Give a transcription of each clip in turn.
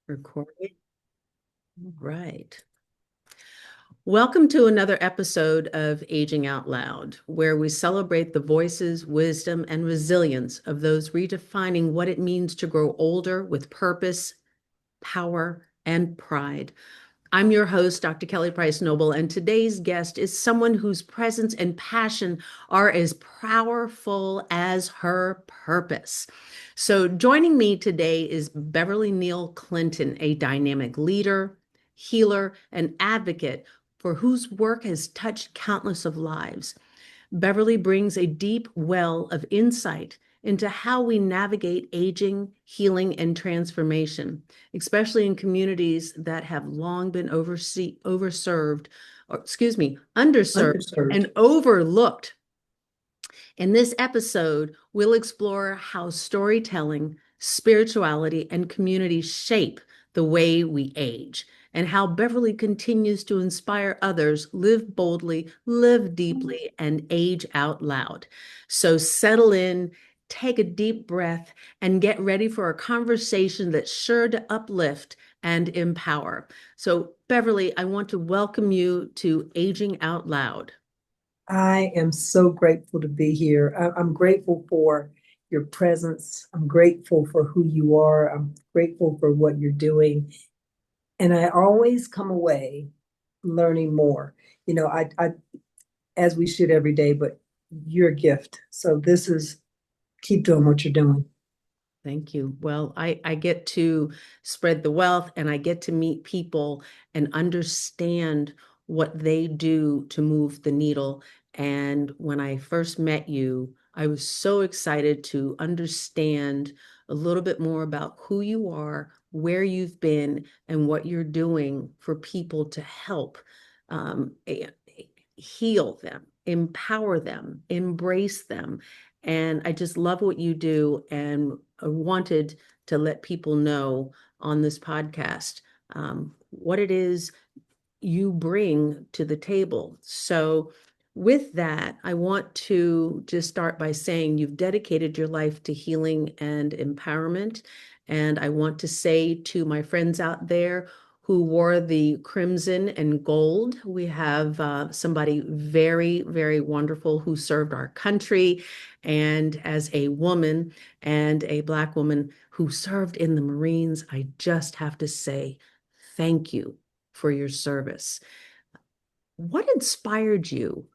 Recording. Right. Welcome to another episode of Aging Out Loud, where we celebrate the voices, wisdom, and resilience of those redefining what it means to grow older with purpose, power, and pride. I'm your host, Dr. Kelly Price Noble, and today's guest is someone whose presence and passion are as powerful as her purpose. So, joining me today is Bevely Neal-Clinton, a dynamic leader, healer, and advocate for whose work has touched countless of lives. Bevely brings a deep well of insight into how we navigate aging, healing, and transformation, especially in communities that have long been underserved and overlooked. In this episode, we'll explore how storytelling, spirituality, and community shape the way we age, and how Bevely continues to inspire others live boldly, live deeply, and age out loud. So settle in, take a deep breath, and get ready for a conversation that's sure to uplift and empower. So, Bevely, I want to welcome you to Aging Out Loud. I am so grateful to be here. I'm grateful for your presence. I'm grateful for who you are. I'm grateful for what you're doing. And I always come away learning more. As we should every day, but you're a gift. So keep doing what you're doing. Thank you. Well, I get to spread the wealth and I get to meet people and understand what they do to move the needle. And when I first met you, I was so excited to understand a little bit more about who you are, where you've been, and what you're doing for people to help heal them, empower them, embrace them. And I just love what you do. And I wanted to let people know on this podcast what it is you bring to the table. So, with that, I want to just start by saying you've dedicated your life to healing and empowerment. And I want to say to my friends out there who wore the crimson and gold, we have somebody very, very wonderful who served our country. And as a woman and a Black woman who served in the Marines, I just have to say thank you for your service. What inspired you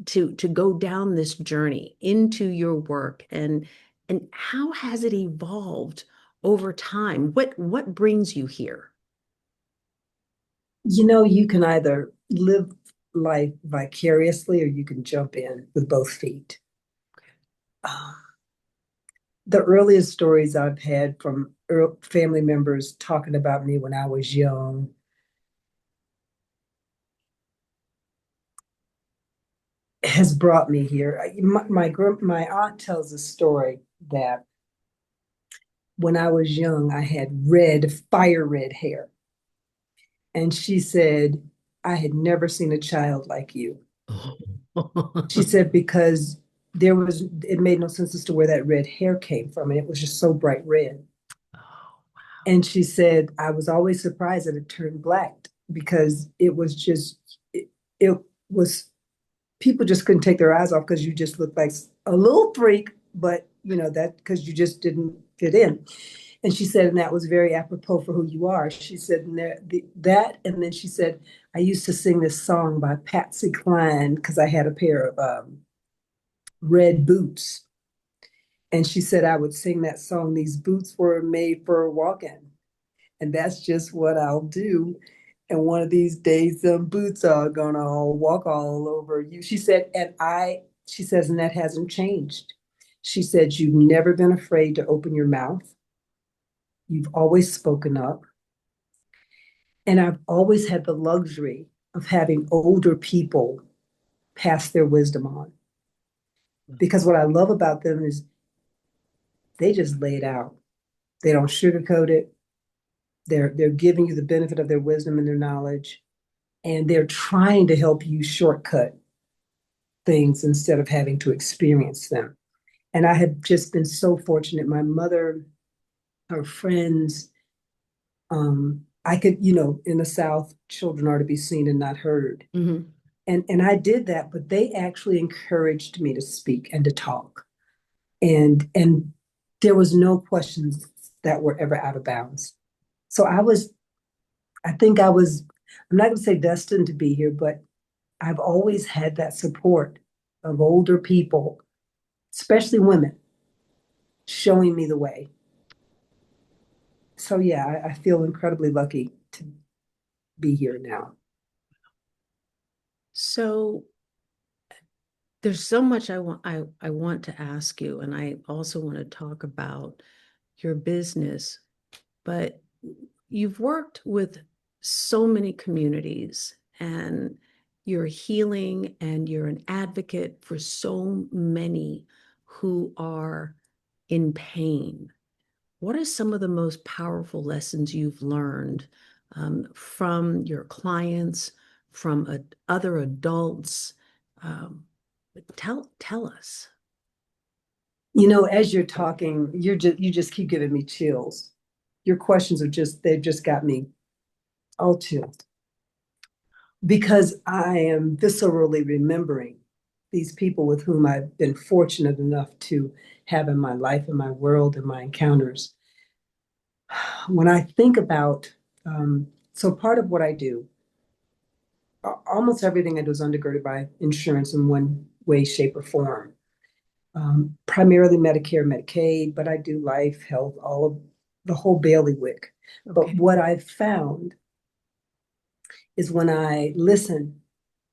to go down this journey into your work, and how has it evolved over time? What brings you here? You can either live life vicariously or you can jump in with both feet. Um, the earliest stories I've had from family members talking about me when I was young has brought me here. My aunt tells a story that when I was young, I had fire red hair. And she said, I had never seen a child like you. She said, because it made no sense as to where that red hair came from. And it was just so bright red. And she said, I was always surprised that it turned black because it was, people just couldn't take their eyes off because you just looked like a little freak, but that because you just didn't fit in. And she said, and that was very apropos for who you are. She said, and then she said, I used to sing this song by Patsy Cline because I had a pair of red boots. And she said, I would sing that song. These boots were made for walking. And that's just what I'll do. And one of these days, them boots are gonna all walk all over you. She said, she says, and that hasn't changed. She said, you've never been afraid to open your mouth. You've always spoken up. And I've always had the luxury of having older people pass their wisdom on. Because what I love about them is they just lay it out. They don't sugarcoat it. They're giving you the benefit of their wisdom and their knowledge. And they're trying to help you shortcut things instead of having to experience them. And I have just been so fortunate. My mother, her friends, I could, in the South, children are to be seen and not heard. Hmm. And I did that, but they actually encouraged me to speak and to talk. And there was no questions that were ever out of bounds. So I think I'm not going to say destined to be here, but I've always had that support of older people, especially women, showing me the way. So yeah, I feel incredibly lucky to be here now. So there's so much I want to ask you, and I also want to talk about your business, but you've worked with so many communities and you're healing and you're an advocate for so many who are in pain. What are some of the most powerful lessons you've learned from your clients, from other adults? Um, tell us. As you're talking, you just keep giving me chills. Your questions they've just got me all chilled because I am viscerally remembering these people with whom I've been fortunate enough to have in my life, in my world, in my encounters. When I think about, so part of what I do, almost everything I do is undergirded by insurance in one way, shape, or form. Primarily Medicare, Medicaid, but I do life, health, all of the whole bailiwick. But Okay. what I've found is when I listen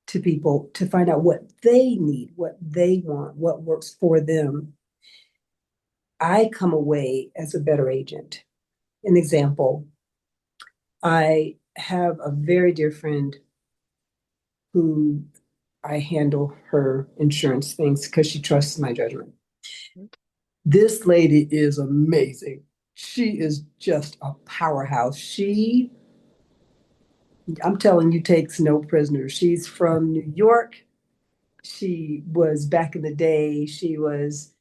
to people to find out what they need, what they want, what works for them, I come away as a better agent. An example, I have a very dear friend who I handle her insurance things because she trusts my judgment. This lady is amazing. She is just a powerhouse. I'm telling you, takes no prisoners. She's from New York. She was back in the day, she worked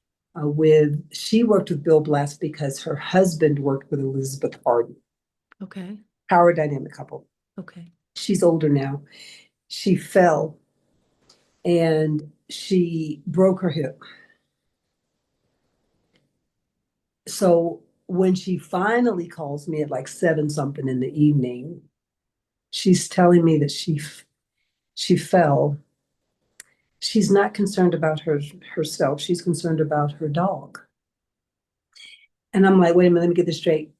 with Bill Blass because her husband worked with Elizabeth Arden. Okay. Power dynamic couple. Okay. She's older now. She fell and she broke her hip. So when she finally calls me at like 7 something in the evening, she's telling me that she fell. She's not concerned about herself. She's concerned about her dog. And I'm like, wait a minute, let me get this straight.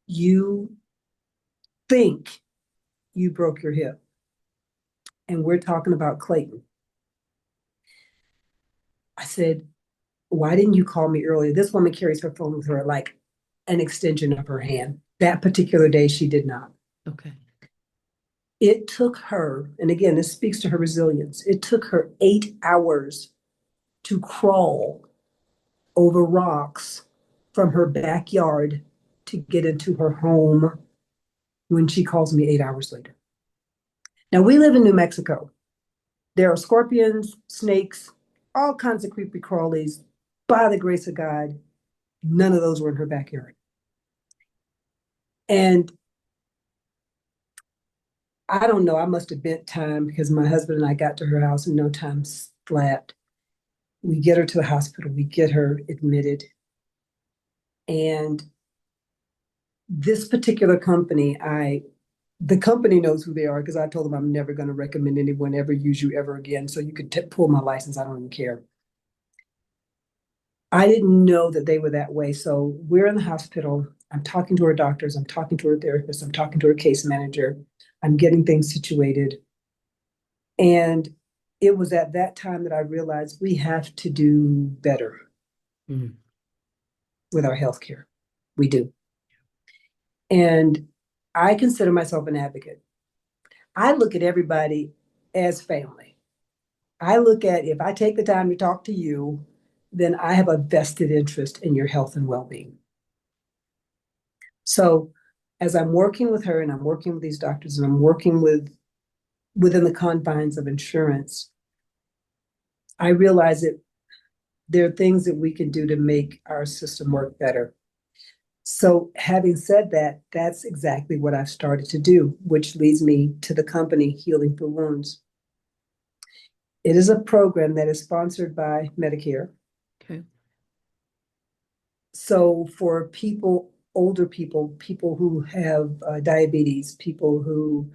You think you broke your hip, and we're talking about Clayton. I said, why didn't you call me earlier? This woman carries her phone with her like an extension of her hand. That particular day, she did not. Okay. It took her, and again, this speaks to her resilience, it took her 8 hours to crawl over rocks from her backyard to get into her home when she calls me 8 hours later. Now, we live in New Mexico. There are scorpions, snakes, all kinds of creepy crawlies. By the grace of God, none of those were in her backyard. And I don't know, I must have bent time because my husband and I got to her house in no time flat. We get her to the hospital, we get her admitted. And this particular company, the company knows who they are because I told them I'm never going to recommend anyone ever use you ever again. So you could pull my license. I don't even care. I didn't know that they were that way. So we're in the hospital. I'm talking to her doctors. I'm talking to her therapist. I'm talking to her case manager. I'm getting things situated. And it was at that time that I realized we have to do better Mm. with our healthcare. We do. And I consider myself an advocate. I look at everybody as family. I look at if I take the time to talk to you, then I have a vested interest in your health and well being. So, as I'm working with her and I'm working with these doctors and I'm working within the confines of insurance, I realize that there are things that we can do to make our system work better. So having said that, that's exactly what I've started to do, which leads me to the company Healing for Wounds. It is a program that is sponsored by Medicare. Okay. So for people, older people, people who have diabetes, people who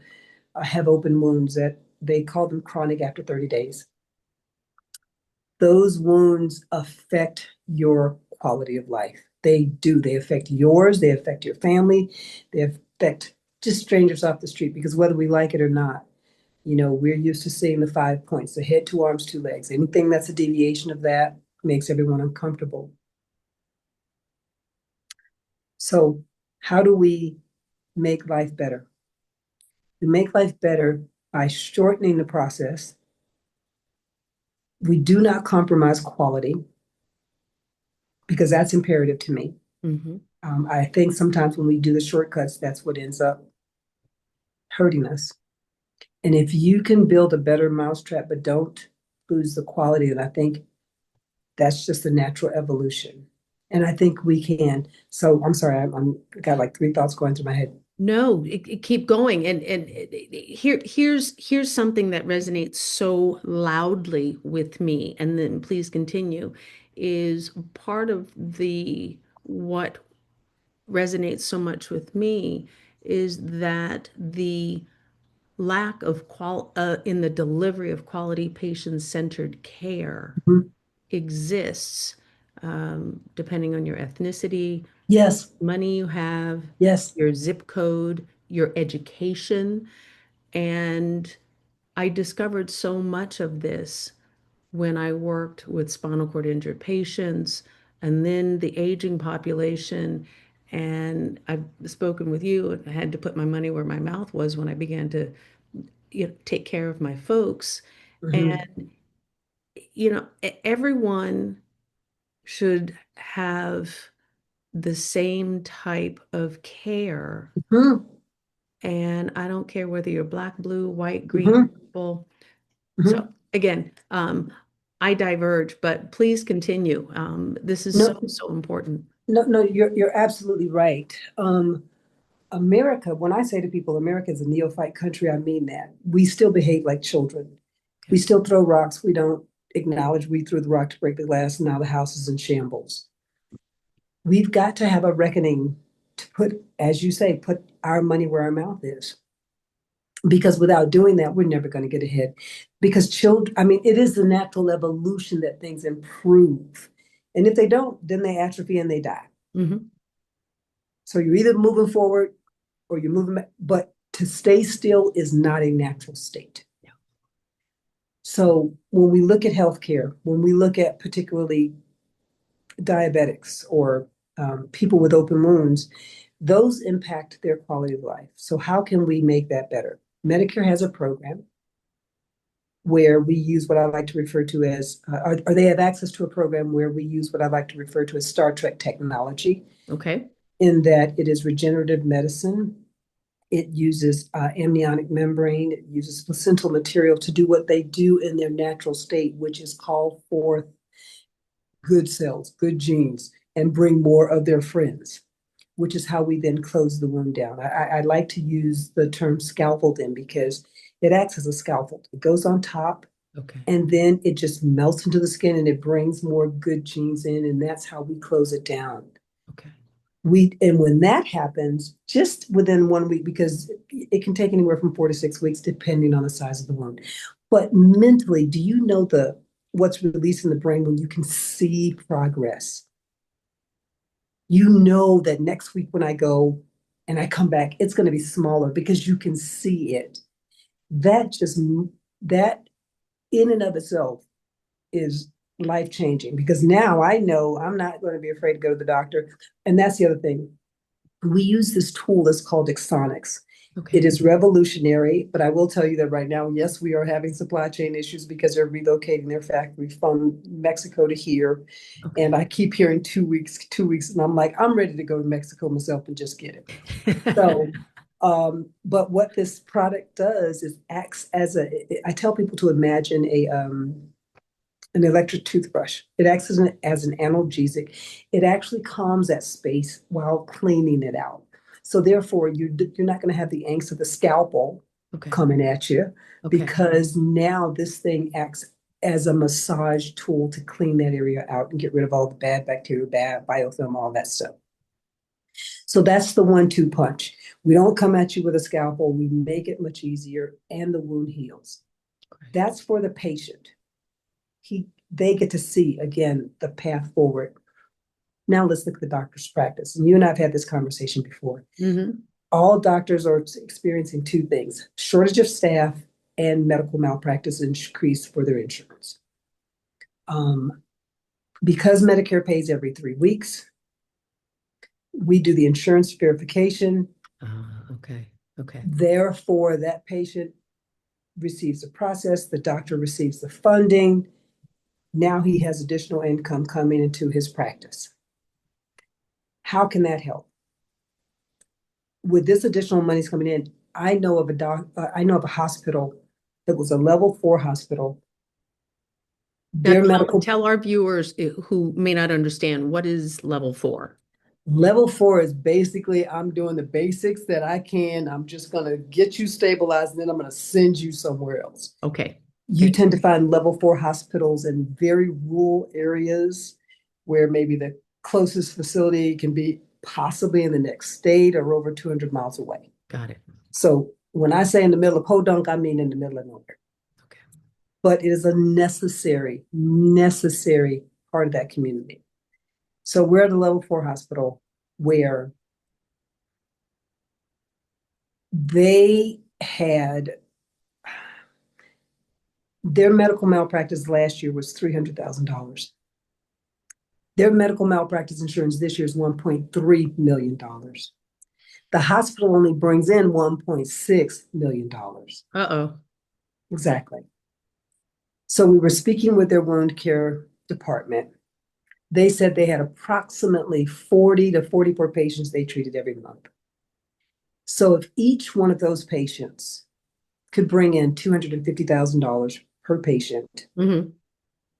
have open wounds that they call them chronic after 30 days. Those wounds affect your quality of life. They do. They affect yours, they affect your family, they affect just strangers off the street because whether we like it or not, we're used to seeing the 5 points, the head, two arms, two legs. Anything that's a deviation of that makes everyone uncomfortable. So, how do we make life better? We make life better by shortening the process. We do not compromise quality because that's imperative to me. Mm-hmm. I think sometimes when we do the shortcuts, that's what ends up hurting us. And if you can build a better mousetrap, but don't lose the quality, then I think that's just a natural evolution. And I think we can. So I'm sorry, I'm got like three thoughts going through my head. No, keep going. Here's something that resonates so loudly with me, and then please continue, is part of the what resonates so much with me is that the lack of in the delivery of quality patient-centered care Mhm. exists, depending on your ethnicity, Yes, money you have, yes. your zip code, your education. And I discovered so much of this when I worked with spinal cord injured patients and then the aging population. And I've spoken with you, and I had to put my money where my mouth was when I began to, take care of my folks. Mhm. And, everyone should have the same type of care. Mhm. And I don't care whether you're black, blue, white, green, Mhm. purple. So Mhm. again, I diverge, but please continue. This is so, No, so important. no, you're absolutely right. America, when I say to people, America is a neophyte country, I mean that. We still behave like children. We Okay. still throw rocks. We don't acknowledge we threw the rock to break the glass, and now the house is in shambles. We've got to have a reckoning to put, as you say, put our money where our mouth is. Because without doing that, we're never going to get ahead. Because children, I mean, it is the natural evolution that things improve. And if they don't, then they atrophy and they die. Hmm. So you're either moving forward or you're moving back, but to stay still is not a natural state. So when we look at healthcare, when we look at particularly diabetics or people with open wounds, those impact their quality of life. So how can we make that better? Medicare has a program where we use what I like to refer to as, or they have access to a program where we use what I like to refer to as Star Trek technology, Okay. in that it is regenerative medicine. It uses amniotic membrane, it uses placental material to do what they do in their natural state, which is call forth good cells, good genes, and bring more of their friends, which is how we then close the wound down. I like to use the term scaffolding because it acts as a scaffold. It goes on top Okay. and then it just melts into the skin and it brings more good genes in, and that's how we close it down. Okay. And when that happens, just within 1 week, because it can take anywhere from 4 to 6 weeks, depending on the size of the wound. But mentally, do you know what's released in the brain when you can see progress? You know that next week when I go and I come back, it's going to be smaller because you can see it. That just that in and of itself is life changing because now I know I'm not going to be afraid to go to the doctor. And that's the other thing. We use this tool that's called Exonics. It Okay. is revolutionary, but I will tell you that right now, yes, we are having supply chain issues because they're relocating their factory from Mexico to here. And Okay. I keep hearing 2 weeks, 2 weeks, and I'm like, I'm ready to go to Mexico myself and just get it. So, but what this product does is acts as I tell people to imagine an electric toothbrush. It acts as an analgesic. It actually calms that space while cleaning it out. So therefore, you're not going to have the angst of the scalpel Okay. coming at you Okay. because now this thing acts as a massage tool to clean that area out and get rid of all the bad bacteria, bad biofilm, all that stuff. So that's the 1-2 punch. We don't come at you with a scalpel. We make it much easier and the wound heals. Great. That's for the patient. They get to see, again, the path forward. Now let's look at the doctor's practice. And you and I have had this conversation before. Mm-hmm. All doctors are experiencing two things: shortage of staff and medical malpractice increase for their insurance. Because Medicare pays every 3 weeks, we do the insurance verification. Okay. Okay. Therefore, that patient receives the process, the doctor receives the funding. Now he has additional income coming into his practice. How can that help? With this additional money's coming in, I know of a hospital that was a level 4 hospital. Now, Their medical tell our viewers who may not understand, what is level 4? level 4 is basically, I'm doing the basics that I can. I'm just going to get you stabilized, and then I'm going to send you somewhere else. Okay. You tend to find level 4 hospitals in very rural areas where maybe the closest facility can be possibly in the next state or over 200 miles away. Got it. So when I say in the middle of Podunk, I mean in the middle of nowhere. Okay. But it is a necessary part of that community. So we're at a level 4 hospital where they had their medical malpractice last year was $300,000. Their medical malpractice insurance this year is $1.3 million. The hospital only brings in $1.6 million. Uh-oh. Exactly. So we were speaking with their wound care department. They said they had approximately 40 to 44 patients they treated every month. So if each one of those patients could bring in $250,000 per patient, Mm-hmm.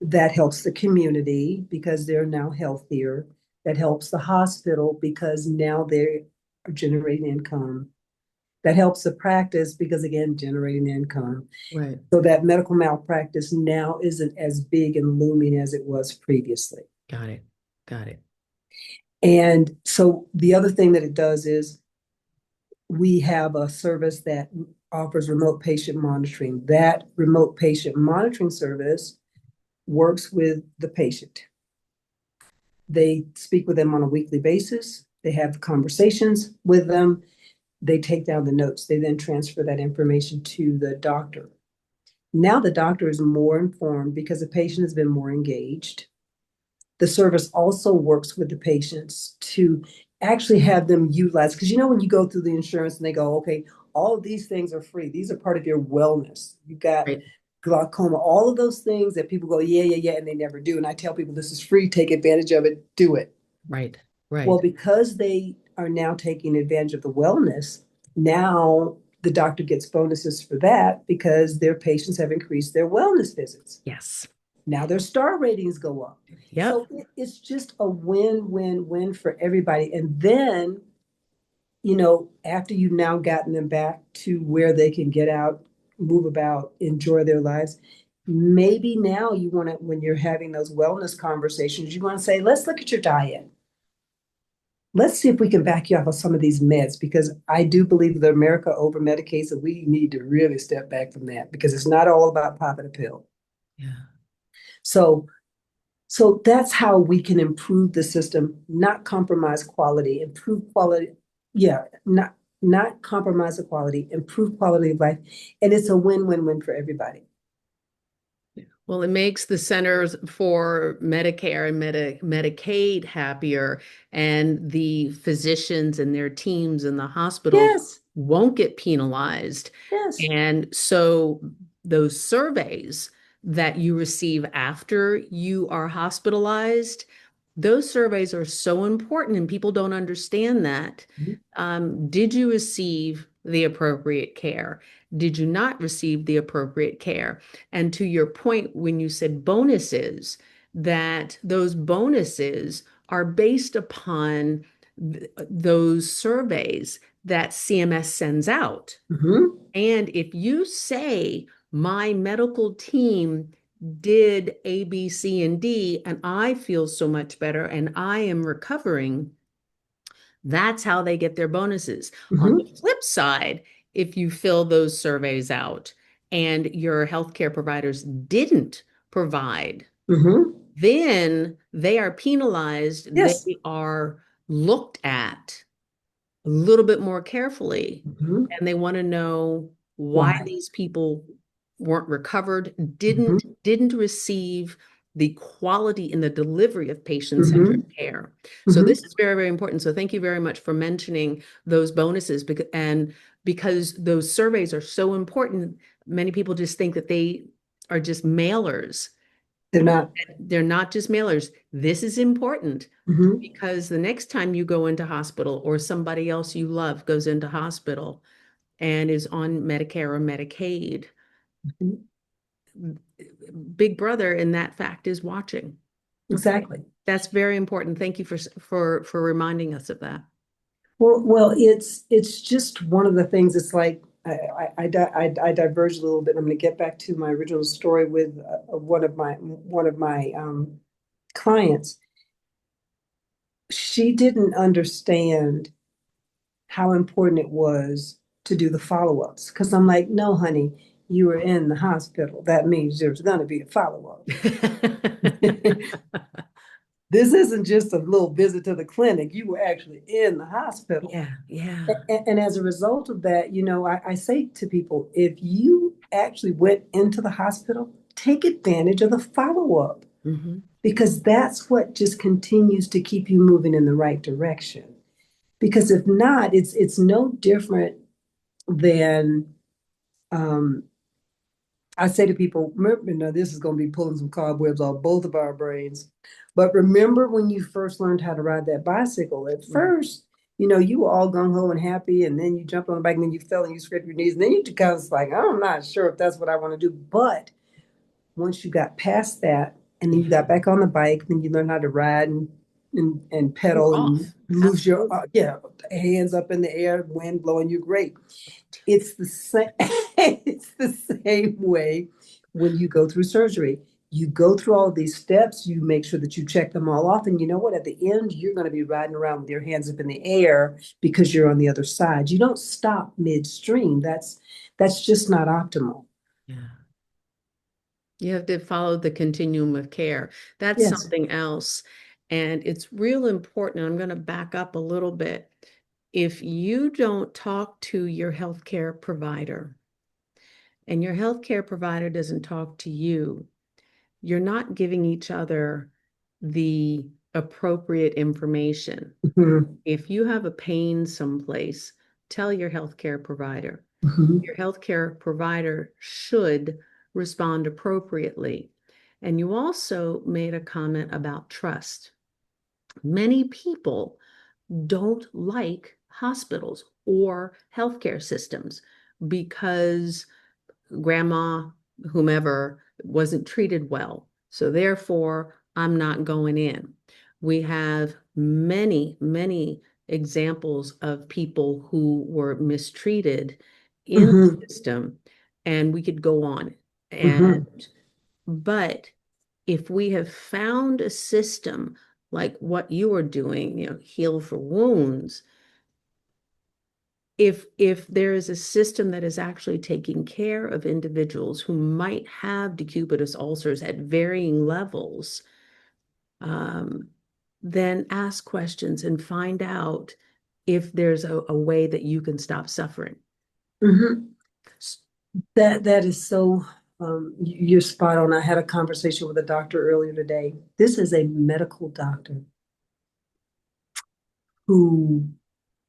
that helps the community because they're now healthier. That helps the hospital because now they are generating income. That helps the practice because, again, generating income. Right. So that medical malpractice now isn't as big and looming as it was previously. Got it. Got it. And so the other thing that it does is we have a service that offers remote patient monitoring. That remote patient monitoring service works with the patient. They speak with them on a weekly basis. They have conversations with them. They take down the notes. They then transfer that information to the doctor. Now the doctor is more informed because the patient has been more engaged. The service also works with the patients to actually have them utilize, because when you go through the insurance and they go, okay, all of these things are free. These are part of your wellness. You got Right. glaucoma, all of those things that people go, yeah, yeah, yeah, and they never do. And I tell people, this is free, take advantage of it, do it. Right. Right. Well, because they are now taking advantage of the wellness, now the doctor gets bonuses for that because their patients have increased their wellness visits. Yes. Now their star ratings go up. Yep. So it's just a win-win-win for everybody. And then, after you've now gotten them back to where they can get out, move about, enjoy their lives, maybe now you want to, when you're having those wellness conversations, you want to say, let's look at your diet. Let's see if we can back you off of some of these meds, because I do believe that America over medicates, and we need to really step back from that because it's not all about popping a pill. Yeah. So that's how we can improve the system, not compromise quality, improve quality. Yeah, not compromise the quality, improve quality of life. And it's a win-win-win for everybody. Well, it makes the centers for Medicare and Medicaid happier, and the physicians and their teams in the hospitals Yes, won't get penalized. yes. And so those surveys that you receive after you are hospitalized, those surveys are so important, and people don't understand that. Mhm. Did you receive the appropriate care? Did you not receive the appropriate care? And to your point, when you said bonuses, that those bonuses are based upon those surveys that CMS sends out. Mm-hmm. And if you say, my medical team did A, B, C, and D, and I feel so much better and I am recovering, that's how they get their bonuses. On the Mm-hmm. flip side, if you fill those surveys out and your healthcare providers didn't provide, Mm-hmm. then they are penalized. They Yes. are looked at a little bit more carefully, Mm-hmm. and they want to know why Why? these people weren't recovered, Mm-hmm. didn't receive the quality and the delivery of patient-centered Mm-hmm. care. So Mm-hmm. this is very, very important. So thank you very much for mentioning those bonuses, because those surveys are so important, many people just think that they are just mailers. They're not. They're not just mailers. This is important Mm-hmm. because the next time you go into hospital or somebody else you love goes into hospital and is on Medicare or Medicaid, Mm-hmm. Big Brother in that fact is watching. Okay. Exactly. That's very important. Thank you for reminding us of that. Well, it's just one of the things. It's like I diverge a little bit. I'm going to get back to my original story with one of my clients. She didn't understand how important it was to do the follow-ups because I'm like, no, honey, you were in the hospital. That means there's going to be a follow-up. This isn't just a little visit to the clinic. You were actually in the hospital. Yeah, yeah. And as a result of that, I say to people, if you actually went into the hospital, take advantage of the follow-up Hmm. because that's what just continues to keep you moving in the right direction. Because if not, it's no different than um, I say to people, remember, now this is going to be pulling some cobwebs off both of our brains. But remember when you first learned how to ride that bicycle, at first, you were all gung ho and happy, and then you jumped on the bike, and then you fell and you scraped your knees, and then you kind of like, I'm not sure if that's what I want to do. But once you got past that, and then you Yeah. got back on the bike, then you learned how to ride and You're pedal and off. lose your Absolutely. hands up in the air, wind blowing you great. It's the same. It's the same way when you go through surgery. You go through all of these steps. You make sure that you check them all off, and you know what? At the end, you're going to be riding around with your hands up in the air because you're on the other side. You don't stop midstream. That's just not optimal. Yeah. You have to follow the continuum of care. That's Yes. something else. And it's real important. I'm going to back up a little bit. If you don't talk to your healthcare provider and your healthcare provider doesn't talk to you, you're not giving each other the appropriate information. Mhm. If you have a pain someplace, tell your healthcare provider. Mhm. Your healthcare provider should respond appropriately. And you also made a comment about trust. Many people don't like hospitals or healthcare systems because grandma, whomever, wasn't treated well. So therefore, I'm not going in. We have many, many examples of people who were mistreated in the Mhm. system, and we could go on. And Mhm. but if we have found a system like what you are doing, Heal for Wounds, if there is a system that is actually taking care of individuals who might have decubitous ulcers at varying levels, um, then ask questions and find out if there's a way that you can stop suffering. Mhm. That is so you're spot on. I had a conversation with a doctor earlier today. This is a medical doctor who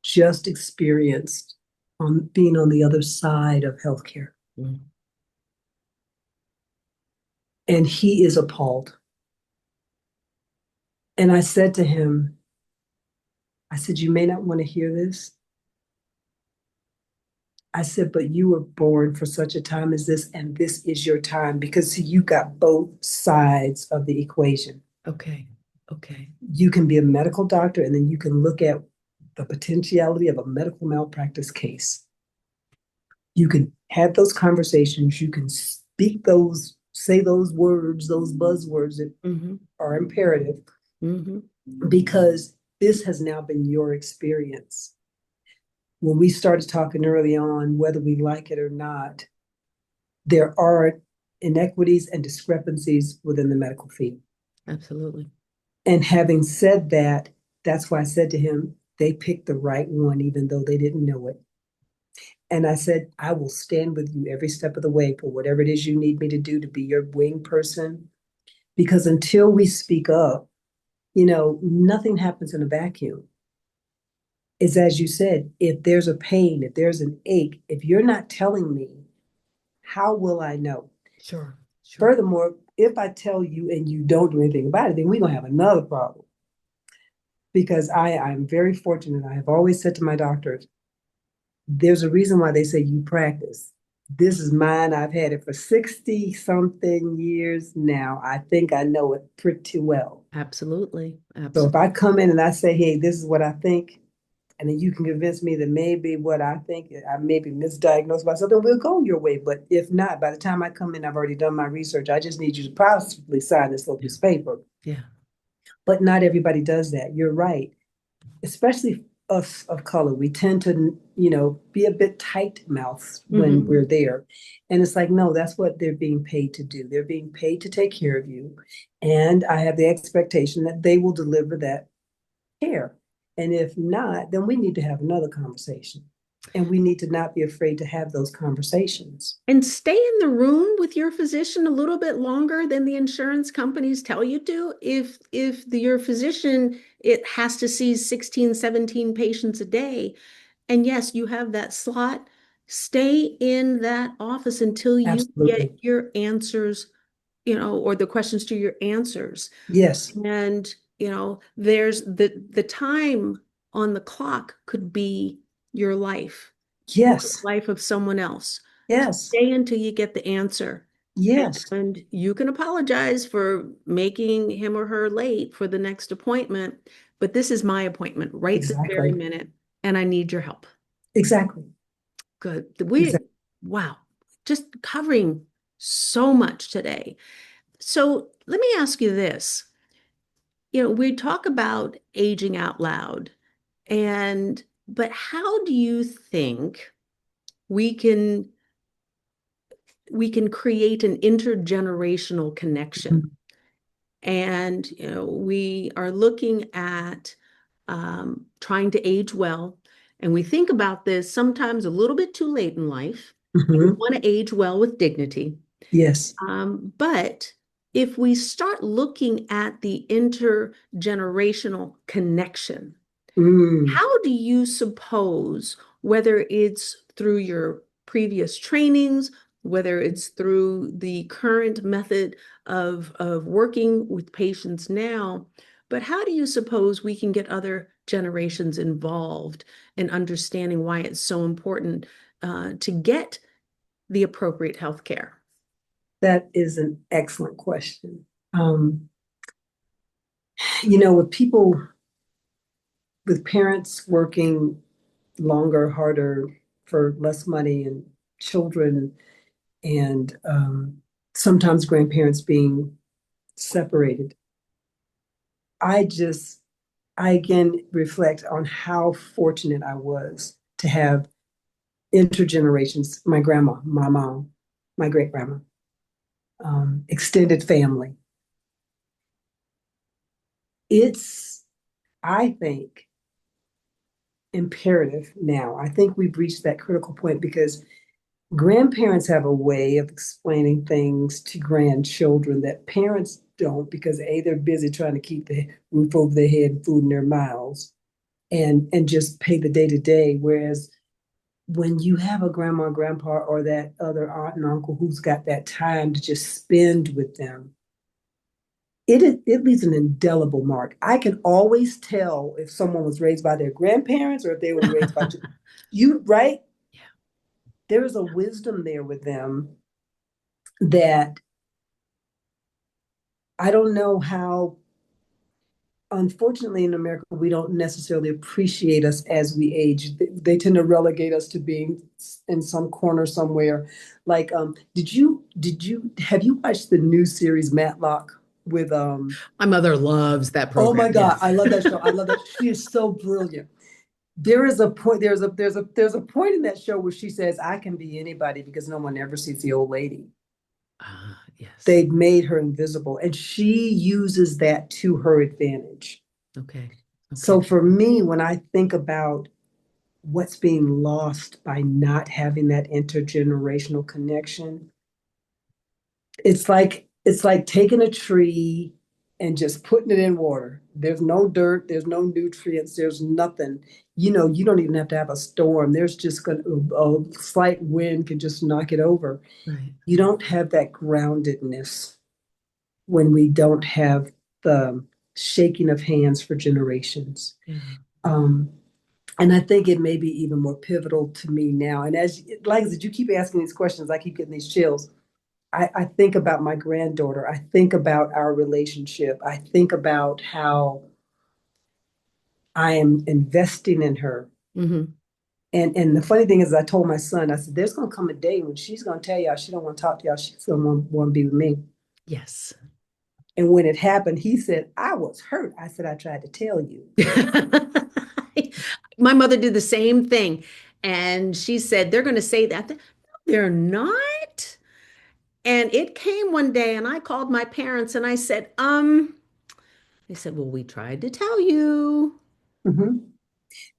just experienced on being on the other side of healthcare. Mm. And he is appalled. And I said to him, I said, you may not want to hear this, I said, but you were born for such a time as this, and this is your time because see, you got both sides of the equation. Okay. Okay. You can be a medical doctor, and then you can look at the potentiality of a medical malpractice case. You can have those conversations. You can speak those, say those words, those buzzwords that Mm-hmm. are imperative Mm-hmm. because this has now been your experience. When we started talking early on, whether we like it or not, there are inequities and discrepancies within the medical field. Absolutely. And having said that, that's why I said to him, they picked the right one, even though they didn't know it. And I said, I will stand with you every step of the way for whatever it is you need me to do to be your wing person. Because until we speak up, nothing happens in a vacuum. It's as you said, if there's a pain, if there's an ache, if you're not telling me, how will I know? Sure. Sure. Furthermore, if I tell you and you don't do anything about it, then we're going to have another problem. Because I'm very fortunate. I have always said to my doctors, there's a reason why they say you practice. This is mine. I've had it for 60 something years now. I think I know it pretty well. Absolutely. So if Absolutely. I come in and I say, hey, this is what I think, and then you can convince me that maybe what I think, I may be misdiagnosed by something, we'll go your way. But if not, by the time I come in, I've already done my research. I just need you to possibly sign this little Yeah. piece of paper. Yeah. But not everybody does that. You're right. Especially us of color, we tend to, be a bit tight mouthed when Mm-hmm. we're there. And it's like, no, that's what they're being paid to do. They're being paid to take care of you. And I have the expectation that they will deliver that care. And if not, then we need to have another conversation. And we need to not be afraid to have those conversations. And stay in the room with your physician a little bit longer than the insurance companies tell you to. Your physician, it has to see 16, 17 patients a day, and yes, you have that slot, stay in that office until you get Absolutely. your answers, or the questions to your answers. Yes. And, there's the time on the clock could be your life or the Yes. life of someone else. Yes. Stay until you get the answer. Yes. And you can apologize for making him or her late for the next appointment, but this is my appointment right this very Exactly. minute, and I need your help. Exactly. Good. Exactly. Wow, just covering so much today. So let me ask you this. We talk about aging out loud, but how do you think we can we can create an intergenerational connection? And we are looking at trying to age well. And we think about this sometimes a little bit too late in life. We Mm-hmm. want to age well with dignity. Yes. But if we start looking at the intergenerational connection, Mm. how do you suppose, whether it's through your previous trainings, whether it's through the current method of working with patients now, but how do you suppose we can get other generations involved in understanding why it's so important to get the appropriate health care? That is an excellent question. With people, with parents working longer, harder for less money, and children, and sometimes grandparents being separated, I just, I again reflect on how fortunate I was to have intergenerations, my grandma, my mom, my great grandma, extended family. It's, I think, imperative now. I think we've reached that critical point because grandparents have a way of explaining things to grandchildren that parents don't because A, they're busy trying to keep the roof over their head and food in their mouths and just pay the day to day. Whereas when you have a grandma, grandpa, or that other aunt and uncle who's got that time to just spend with them, it leaves an indelible mark. I can always tell if someone was raised by their grandparents or if they were raised by you, right? there is a wisdom there with them that I don't know how, unfortunately in America, we don't necessarily appreciate us as we age. They tend to relegate us to being in some corner somewhere. Like, have you watched the new series Matlock with My mother loves that oh my program. God, Yes. I love that show. I love that. She is so brilliant. There is a point, there's a point in that show where she says, I can be anybody because no one ever sees the old lady. Yes. They've made her invisible, and she uses that to her advantage. Okay. So Okay. for me, when I think about what's being lost by not having that intergenerational connection, it's like taking a tree and just putting it in water. There's no dirt, there's no nutrients, there's nothing. You don't even have to have a storm. There's just going a slight wind can just knock it over. Right. You don't have that groundedness when we don't have the shaking of hands for generations. Yeah. Um, and I think it may be even more pivotal to me now. And as like I said, you keep asking these questions, I keep getting these chills. I think about my granddaughter. I think about our relationship. I think about how I am investing in her. Hmm. And the funny thing is, I told my son, I said, there's going to come a day when she's going to tell y'all she don't want to talk to y'all. She's going to want to be with me. Yes. And when it happened, he said, I was hurt. I said, I tried to tell you. My mother did the same thing. And she said, they're going to say that. No, they're not. And it came one day, and I called my parents and I said, they said, well, we tried to tell you. Mhm.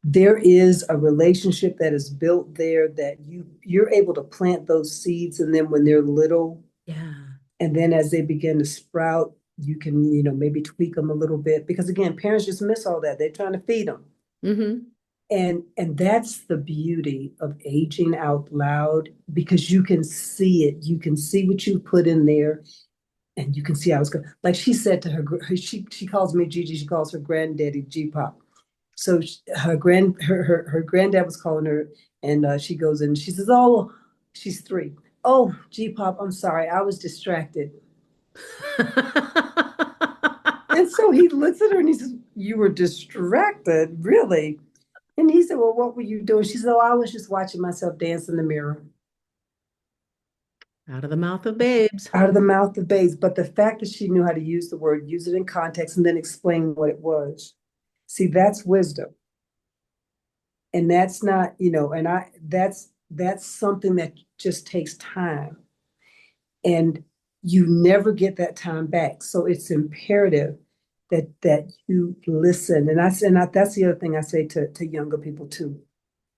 There is a relationship that is built there that you're able to plant those seeds in them when they're little, Yeah. and then as they begin to sprout, you can maybe tweak them a little bit because again, parents just miss all that. They're trying to feed them, Hmm. and that's the beauty of aging out loud because you can see it. You can see what you put in there, and you can see how it's going. Like she said to she calls me Gigi. She calls her granddaddy G Pop. So her granddad was calling her, and she goes in. She says, "Oh, she's 3. Oh, G Pop, I'm sorry, I was distracted." And so he looks at her and he says, "You were distracted, really?" And he said, "Well, what were you doing?" She said, "Oh, I was just watching myself dance in the mirror." Out of the mouth of babes. Out of the mouth of babes. But the fact that she knew how to use the word, use it in context, and then explain what it was. See, that's wisdom. And that's not, and that's something that just takes time. And you never get that time back. So it's imperative that you listen. That's the other thing I say to younger people too.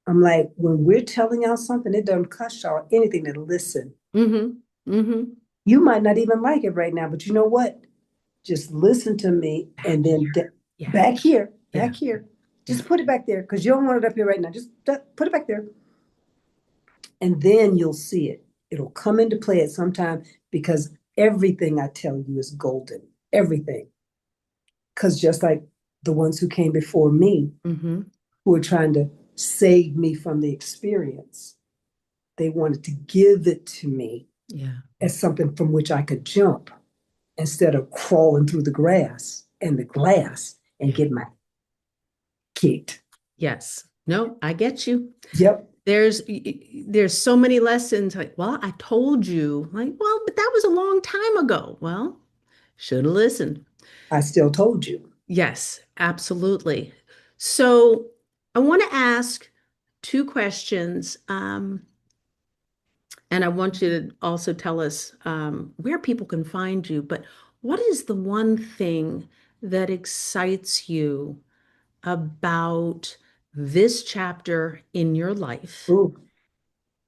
I'm like, when we're telling y'all something, it doesn't cost y'all anything to listen. Hmm. Hmm. You might not even like it right now, but you know what? Just listen to me Back and then here. Yeah. back here, Yeah. back here. Yeah. Just put it back there because you don't want it up here right now. Just put it back there. And then you'll see it. It'll come into play at some time because everything I tell you is golden. Everything. Because just like the ones who came before me, Hmm. who were trying to save me from the experience, they wanted to give it to me Yeah. as something from which I could jump instead of crawling through the grass and the glass and Yeah. get my kicked. Yes. No, I get you. Yep, There's so many lessons like, well, I told you, like, well, but that was a long time ago. Well, should have listened. I still told you. Yes, absolutely. So I want to ask two questions, and I want you to also tell us where people can find you. But what is the one thing that excites you about this chapter in your life? Ooh,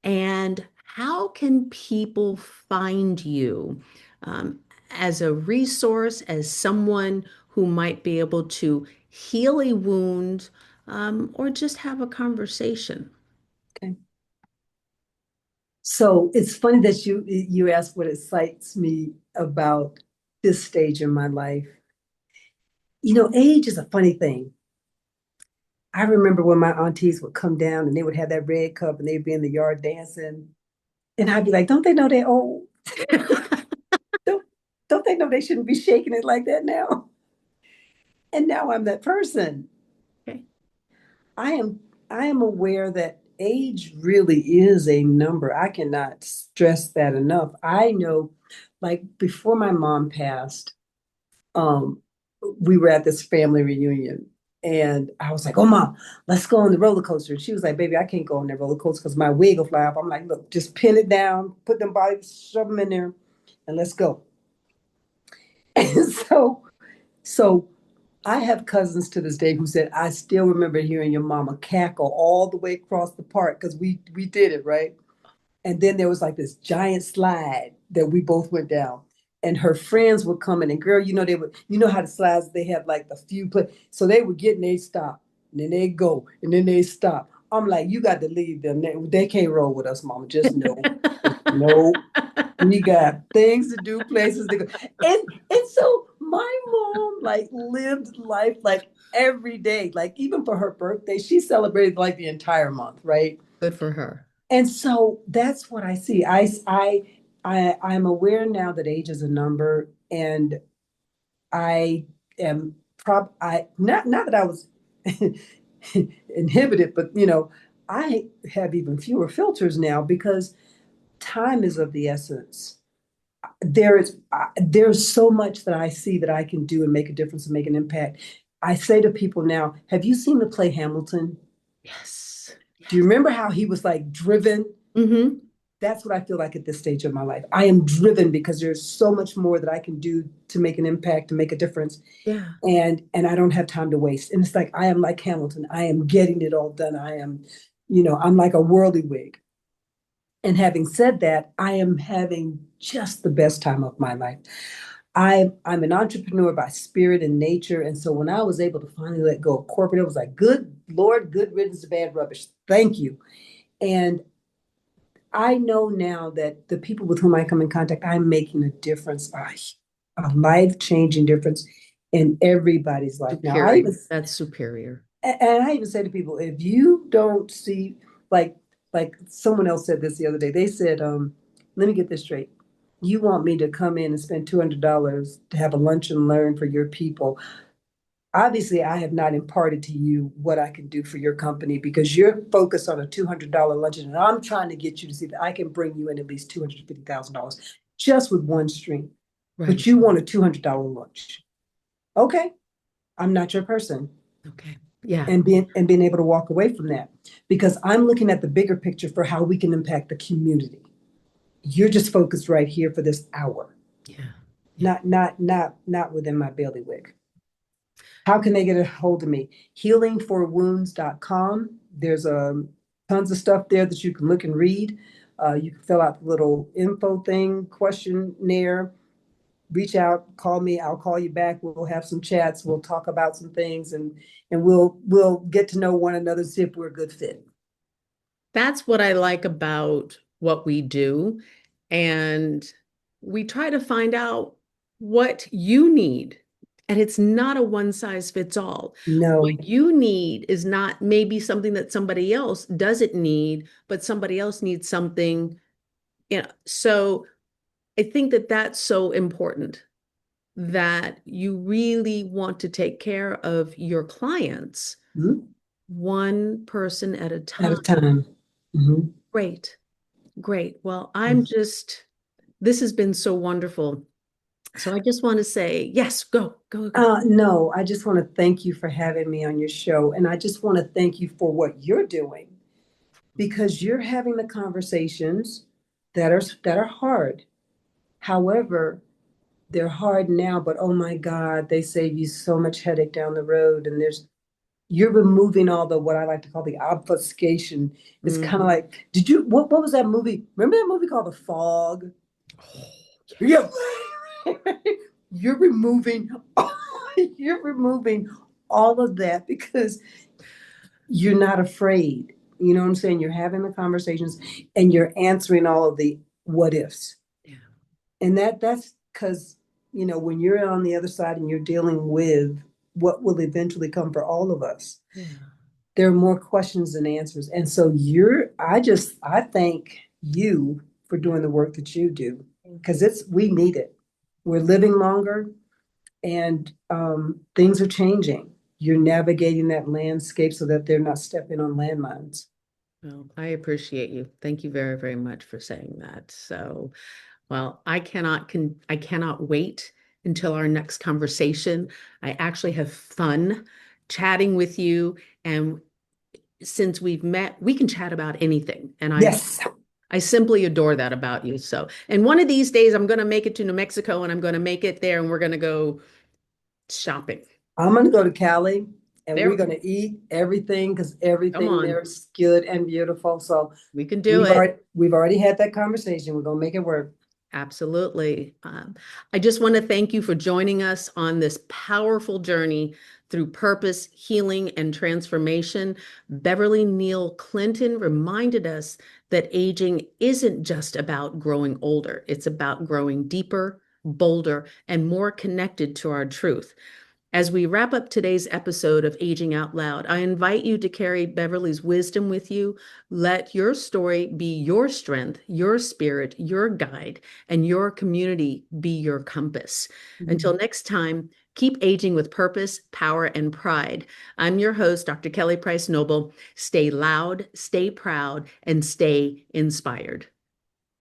And how can people find you um, as a resource, as someone who might be able to heal a wound or just have a conversation? okay. So it's funny that you asked what excites me about this stage in my life. Age is a funny thing. I remember when my aunties would come down and they would have that red cup and they'd be in the yard dancing. And I'd be like, don't they know they're old? Don't, don't they know they shouldn't be shaking it like that now? And now I'm that person. Okay. I am I am aware that age really is a number. I cannot stress that enough. I know, like before my mom passed, um, we were at this family reunion. And I was like, oh, mom, let's go on the roller coaster. And she was like, baby, I can't go on that roller coaster because my wig will fly off. I'm like, look, just pin it down, put them bodies, shove them in there, and let's go. And so I have cousins to this day who said, I still remember hearing your mama cackle all the way across the park because we did it, right? And then there was like this giant slide that we both went down. And her friends would come in, and girl, they would, how the slides they have like the few so they would get and they stop, and then they go, and then they stop. I'm like, you got to leave them. They can't roll with us, mama. Just no, no. We got things to do, places to go. And so my mom like lived life like every day. Like even for her birthday, she celebrated like the entire month, right? Good for her. And so that's what I see. I'm aware now that age is a number, and I am I not that I was inhibited, but I have even fewer filters now because time is of the essence. There's so much that I see that I can do and make a difference and make an impact. I say to people now, have you seen the play Hamilton? Yes. Do you Yes. remember how he was like driven? Mm-hmm. That's what I feel like at this stage of my life. I am driven because there's so much more that I can do to make an impact, to make a difference. Yeah. And I don't have time to waste. And it's like I am like Hamilton. I am getting it all done. I'm like a whirlywig. And having said that, I am having just the best time of my life. I'm an entrepreneur by spirit and nature. And so when I was able to finally let go of corporate, it was like, good Lord, good riddance to bad rubbish. Thank you. And I know now that the people with whom I come in contact, I'm making a difference, a life-changing difference in everybody's life. Now, Superior. That's superior. I even say to people, if you don't see, like, like someone else said this the other day, they said, let me get this straight. You want me to come in and spend $200 to have a lunch and learn for your people. Obviously, I have not imparted to you what I can do for your company because you're focused on a $200 luncheon, and I'm trying to get you to see that I can bring you in at least $250,000 just with one stream. But Right. you want a $200 lunch. Okay, I'm not your person. Okay. Yeah. And being able to walk away from that because I'm looking at the bigger picture for how we can impact the community. You're just focused right here for this hour, Yeah. Yeah. not within my bailiwick. How can they get a hold of me? Healingforwounds.com. There's tons of stuff there that you can look and read. You can fill out the little info thing, questionnaire, reach out, call me. I'll call you back. We'll have some chats. We'll talk about some things and we'll get to know one another, see if we're a good fit. That's what I like about what we do. And we try to find out what you need. And it's not a one size fits all. No. What you need is not maybe something that somebody else doesn't need, but somebody else needs something. So I think that that's so important that you really want to take care of your clients Mhm. one person at a At time. a time. Mhm. Great. Great. Well, this has been so wonderful. So I just want to say, yes, go, go, go. No, I just want to thank you for having me on your show. And I just want to thank you for what you're doing because you're having the conversations that are hard. However, they're hard now, but oh my God, they save you so much headache down the road. And you're removing all the what I like to call the obfuscation. It's kind of Mhm. like, what was that movie? Remember that movie called The Fog? Oh, yes. Yeah. You're removing you're removing all of that because you're not afraid. You know what I'm saying? You're having the conversations and you're answering all of the what ifs. Yeah. And that's because, when you're on the other side and you're dealing with what will eventually come for all of us, Yeah. there are more questions than answers. And so I thank you for doing the work that you do because we need it. We're living longer and things are changing. You're navigating that landscape so that they're not stepping on landmines. Well, I appreciate you. Thank you very, very much for saying that. So, well, I cannot wait until our next conversation. I actually have fun chatting with you, and since we've met, we can chat about anything. And Yes, I simply adore that about you. So, and one of these days I'm going to make it to New Mexico and I'm going to make it there and we're going to go shopping. I'm going to go to Cali and we're There, going to eat everything because come everything on. there is good and beautiful. So We can do it. we've already had that conversation. We're going to make it work. Absolutely. I just want to thank you for joining us on this powerful journey through purpose, healing, and transformation. Bevely Neal-Clinton reminded us that aging isn't just about growing older, it's about growing deeper, bolder, and more connected to our truth. As we wrap up today's episode of Aging Out Loud, I invite you to carry Beverly's wisdom with you. Let your story be your strength, your spirit, your guide, and your community be your compass. Until next time, keep aging with purpose, power, and pride. I'm your host, Dr. Kelly Price Noble. Stay loud, stay proud, and stay inspired.